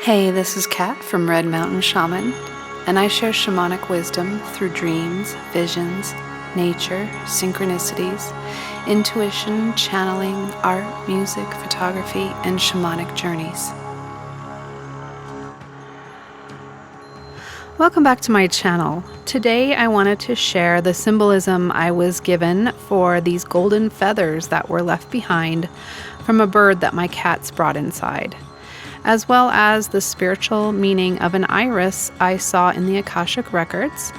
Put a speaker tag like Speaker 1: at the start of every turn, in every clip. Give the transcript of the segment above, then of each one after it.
Speaker 1: Hey, this is Kat from Red Mountain Shaman, and I share shamanic wisdom through dreams, visions, nature, synchronicities, intuition, channeling, art, music, photography, and shamanic journeys. Welcome back to my channel. Today I wanted to share the symbolism I was given for these golden feathers that were left behind from a bird that my cats brought inside, as well as the spiritual meaning of an iris I saw in the Akashic records.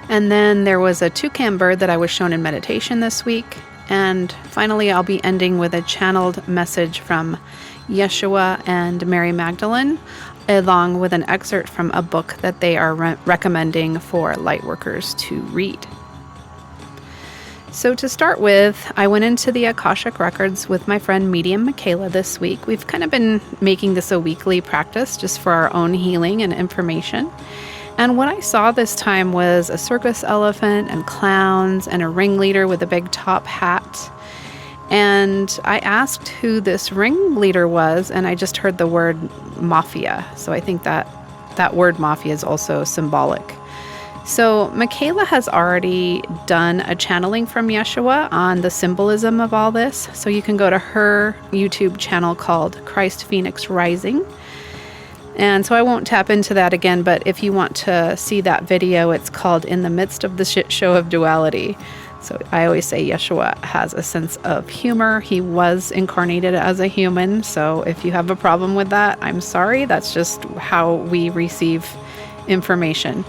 Speaker 1: And then there was a toucan bird that I was shown in meditation this week. And finally, I'll be ending with a channeled message from Yeshua and Mary Magdalene, along with an excerpt from a book that they are recommending for lightworkers to read. So to start with, I went into the Akashic records with my friend Medium Michaela this week. We've kind of been making this a weekly practice just for our own healing and information. And what I saw this time was a circus elephant and clowns and a ringleader with a big top hat. And I asked who this ringleader was, and I just heard the word mafia. So I think that word mafia is also symbolic. So Michaela has already done a channeling from Yeshua on the symbolism of all this. So you can go to her YouTube channel called Christ Phoenix Rising. And so I won't tap into that again, but if you want to see that video, it's called In the Midst of the Shit Show of Duality. So I always say Yeshua has a sense of humor. He was incarnated as a human. So if you have a problem with that, I'm sorry. That's just how we receive information.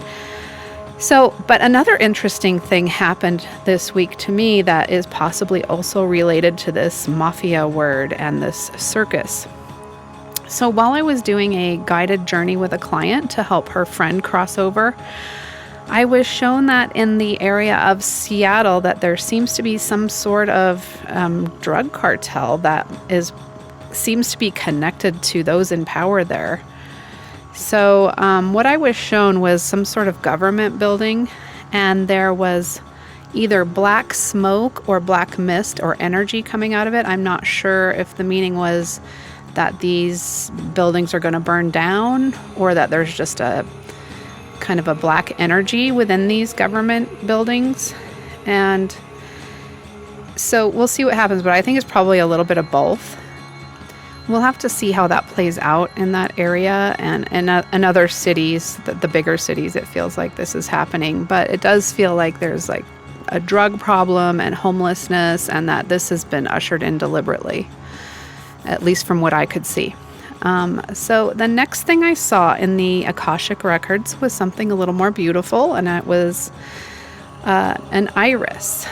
Speaker 1: So, but another interesting thing happened this week to me that is possibly also related to this mafia word and this circus. So while I was doing a guided journey with a client to help her friend cross over, I was shown that in the area of Seattle that there seems to be some sort of drug cartel that seems to be connected to those in power there. So what I was shown was some sort of government building, and there was either black smoke or black mist or energy coming out of it. I'm not sure if the meaning was that these buildings are going to burn down, or that there's just a kind of a black energy within these government buildings. And so we'll see what happens, but I think it's probably a little bit of both. We'll have to see how that plays out in that area and in other cities, the bigger cities. It feels like this is happening, but it does feel like there's like a drug problem and homelessness, and that this has been ushered in deliberately, at least from what I could see. So the next thing I saw in the Akashic records was something a little more beautiful, and it was an iris.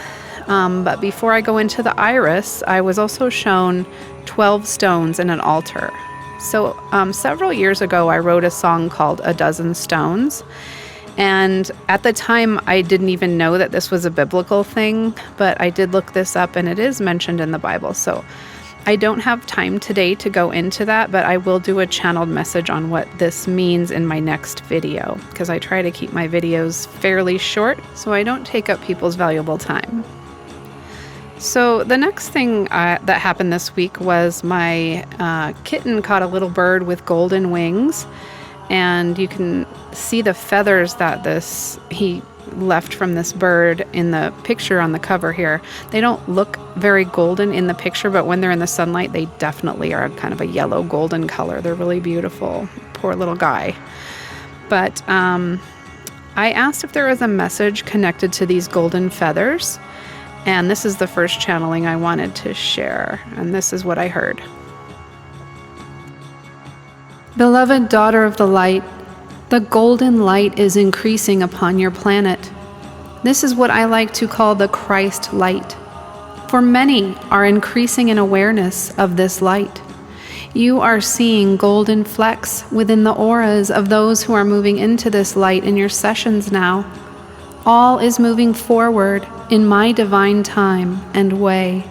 Speaker 1: But before I go into the iris, I was also shown 12 stones in an altar. So several years ago, I wrote a song called A Dozen Stones. And at the time, I didn't even know that this was a biblical thing, but I did look this up, and it is mentioned in the Bible. So I don't have time today to go into that, but I will do a channeled message on what this means in my next video, because I try to keep my videos fairly short so I don't take up people's valuable time. So the next thing that happened this week was my kitten caught a little bird with golden wings, and you can see the feathers that he left from this bird in the picture on the cover here. They don't look very golden in the picture, but when they're in the sunlight, they definitely are kind of a yellow golden color. They're really beautiful. Poor little guy. But I asked if there was a message connected to these golden feathers, and this is the first channeling I wanted to share, and this is what I heard. Beloved daughter of the light, the golden light is increasing upon your planet. This is what I like to call the Christ light, for many are increasing in awareness of this light. You are seeing golden flecks within the auras of those who are moving into this light in your sessions now. All is moving forward in my divine time and way.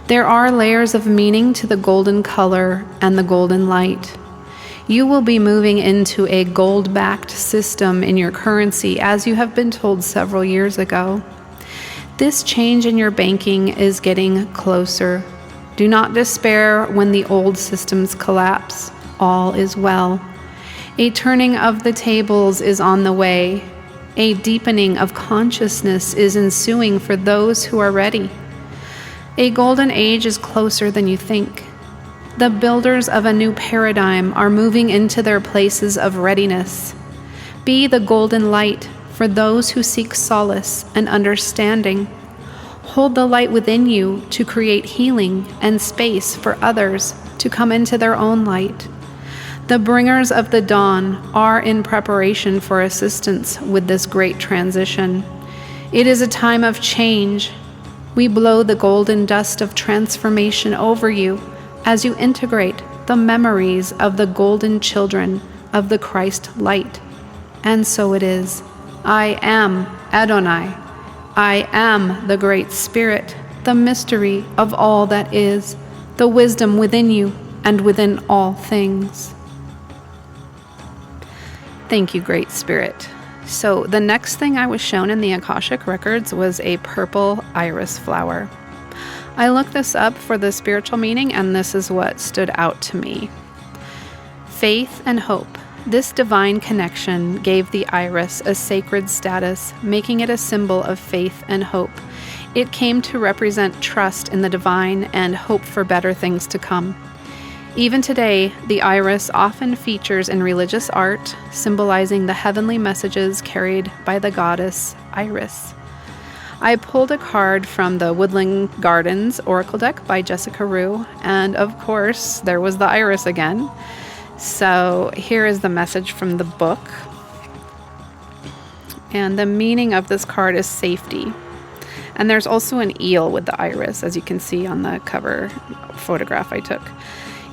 Speaker 1: There are layers of meaning to the golden color and the golden light. You will be moving into a gold-backed system in your currency, as you have been told several years ago. This change in your banking is getting closer. Do not despair when the old systems collapse. all is well. A turning of the tables is on the way. A deepening of consciousness is ensuing for those who are ready. A golden age is closer than you think. The builders of a new paradigm are moving into their places of readiness. Be the golden light for those who seek solace and understanding. Hold the light within you to create healing and space for others to come into their own light. The bringers of the dawn are in preparation for assistance with this great transition. It is a time of change. We blow the golden dust of transformation over you as you integrate the memories of the golden children of the Christ light. And so it is. I am Adonai. I am the Great Spirit, the mystery of all that is, the wisdom within you and within all things. Thank you, Great Spirit. So the next thing I was shown in the Akashic records was a purple iris flower. I looked this up for the spiritual meaning, and this is what stood out to me. Faith and hope. This divine connection gave the iris a sacred status, making it a symbol of faith and hope. It came to represent trust in the divine and hope for better things to come. Even today, the iris often features in religious art, symbolizing the heavenly messages carried by the goddess Iris. I pulled a card from the Woodland Gardens Oracle deck by Jessica Rue, and of course, there was the iris again. So here is the message from the book. And the meaning of this card is safety. And there's also an eel with the iris, as you can see on the cover photograph I took.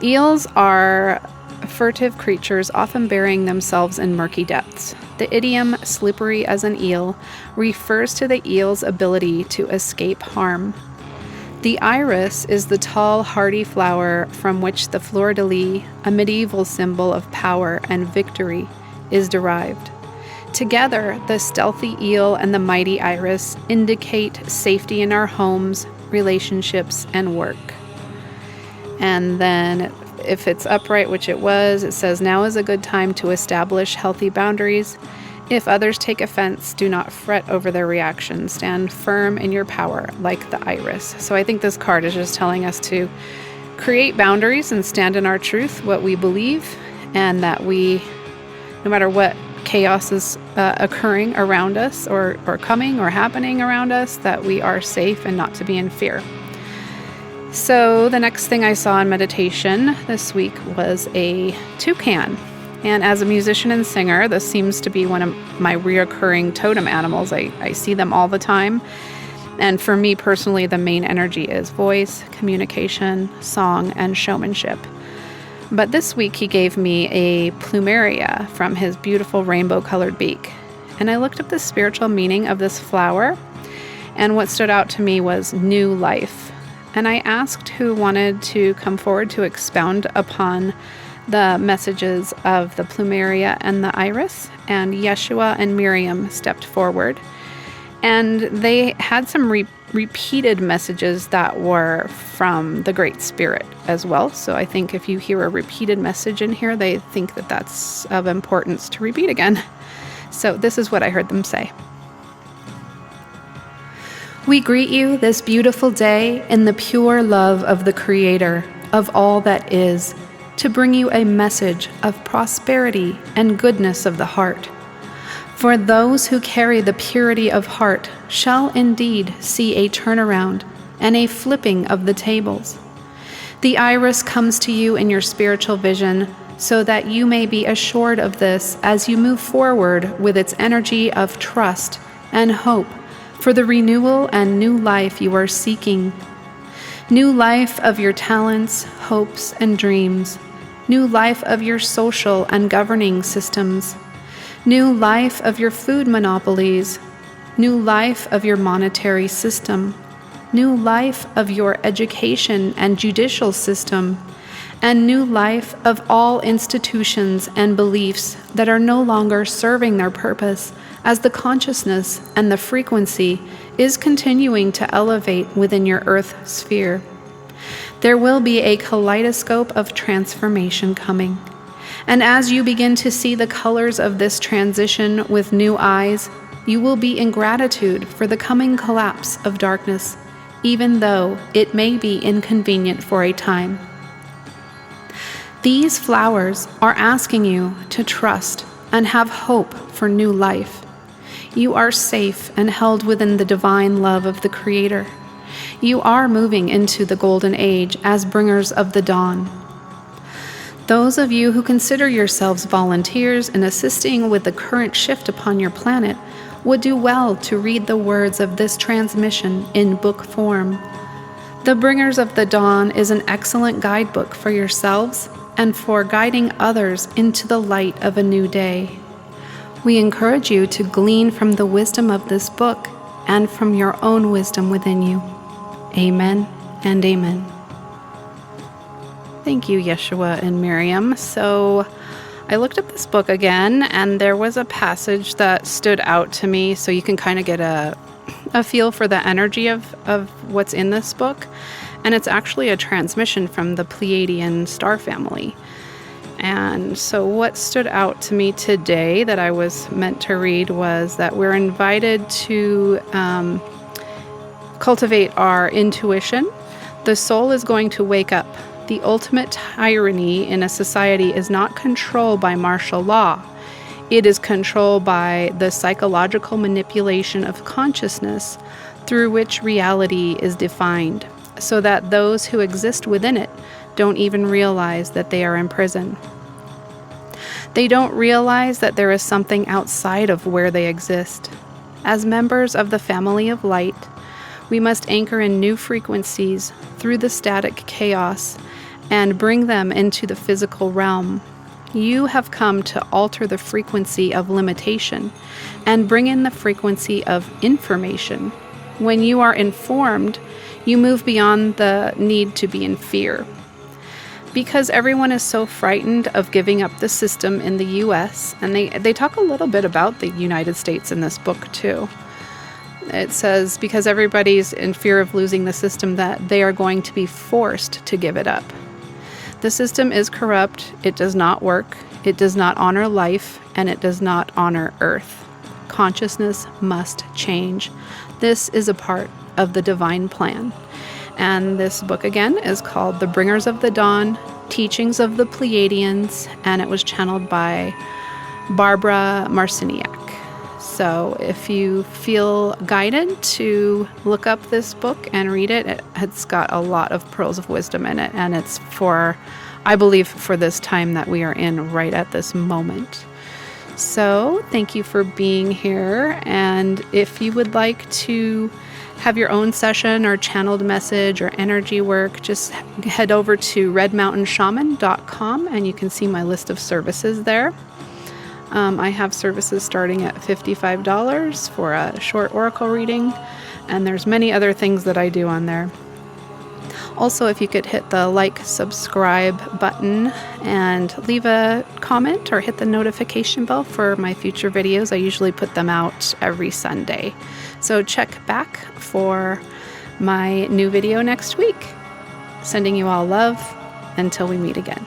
Speaker 1: Eels are furtive creatures, often burying themselves in murky depths. The idiom, slippery as an eel, refers to the eel's ability to escape harm. The iris is the tall, hardy flower from which the fleur-de-lis, a medieval symbol of power and victory, is derived. Together, the stealthy eel and the mighty iris indicate safety in our homes, relationships, and work. And then, if it's upright, which it was, it says, now is a good time to establish healthy boundaries. If others take offense, do not fret over their reaction. Stand firm in your power, like the iris. So I think this card is just telling us to create boundaries and stand in our truth, what we believe, and that we, no matter what chaos is occurring around us or coming or happening around us, that we are safe and not to be in fear. So the next thing I saw in meditation this week was a toucan. And as a musician and singer, this seems to be one of my reoccurring totem animals. I see them all the time. And for me personally, the main energy is voice, communication, song, and showmanship. But this week he gave me a plumeria from his beautiful rainbow-colored beak. And I looked up the spiritual meaning of this flower, and what stood out to me was new life. And I asked who wanted to come forward to expound upon the messages of the plumeria and the iris, and Yeshua and Miriam stepped forward. And they had some repeated messages that were from the Great Spirit as well. So I think if you hear a repeated message in here, they think that that's of importance to repeat again. So this is what I heard them say. We greet you this beautiful day in the pure love of the Creator of all that is, to bring you a message of prosperity and goodness of the heart. For those who carry the purity of heart shall indeed see a turnaround and a flipping of the tables. The iris comes to you in your spiritual vision so that you may be assured of this as you move forward with its energy of trust and hope for the renewal and new life you are seeking. New life of your talents, hopes, and dreams. New life of your social and governing systems. New life of your food monopolies. New life of your monetary system. New life of your education and judicial system. And new life of all institutions and beliefs that are no longer serving their purpose, as the consciousness and the frequency is continuing to elevate within your earth sphere. There will be a kaleidoscope of transformation coming, And as you begin to see the colors of this transition with new eyes, you will be in gratitude for the coming collapse of darkness, even though it may be inconvenient for a time. These flowers are asking you to trust and have hope for new life. You are safe and held within the divine love of the Creator. You are moving into the golden age as bringers of the dawn. Those of you who consider yourselves volunteers in assisting with the current shift upon your planet would do well to read the words of this transmission in book form. The Bringers of the Dawn is an excellent guidebook for yourselves and for guiding others into the light of a new day. We encourage you to glean from the wisdom of this book and from your own wisdom within you. Amen and amen. Thank you, Yeshua and Miriam. So I looked up this book again, and there was a passage that stood out to me, so you can kind of get a feel for the energy of what's in this book. And it's actually a transmission from the Pleiadian star family. And so what stood out to me today that I was meant to read was that we're invited to cultivate our intuition. The soul is going to wake up. The ultimate tyranny in a society is not control by martial law. It is control by the psychological manipulation of consciousness through which reality is defined, so that those who exist within it don't even realize that they are in prison. They don't realize that there is something outside of where they exist. As members of the family of light, we must anchor in new frequencies through the static chaos and bring them into the physical realm. You have come to alter the frequency of limitation and bring in the frequency of information. When you are informed, you move beyond the need to be in fear. Because everyone is so frightened of giving up the system in the US, and they talk a little bit about the United States in this book too. It says, because everybody's in fear of losing the system, that they are going to be forced to give it up. The system is corrupt, it does not work, it does not honor life, and it does not honor Earth. Consciousness must change. This is a part of the divine plan. And this book again is called The Bringers of the Dawn, Teachings of the Pleiadians, and it was channeled by Barbara Marciniak. So if you feel guided to look up this book and read it, it's got a lot of pearls of wisdom in it, and it's for, I believe, for this time that we are in right at this moment. So thank you for being here, and if you would like to have your own session or channeled message or energy work, just head over to redmountainshaman.com and you can see my list of services there. I have services starting at $55 for a short oracle reading, and there's many other things that I do on there. Also, if you could hit the like, subscribe button and leave a comment or hit the notification bell for my future videos. I usually put them out every Sunday. So check back for my new video next week. Sending you all love until we meet again.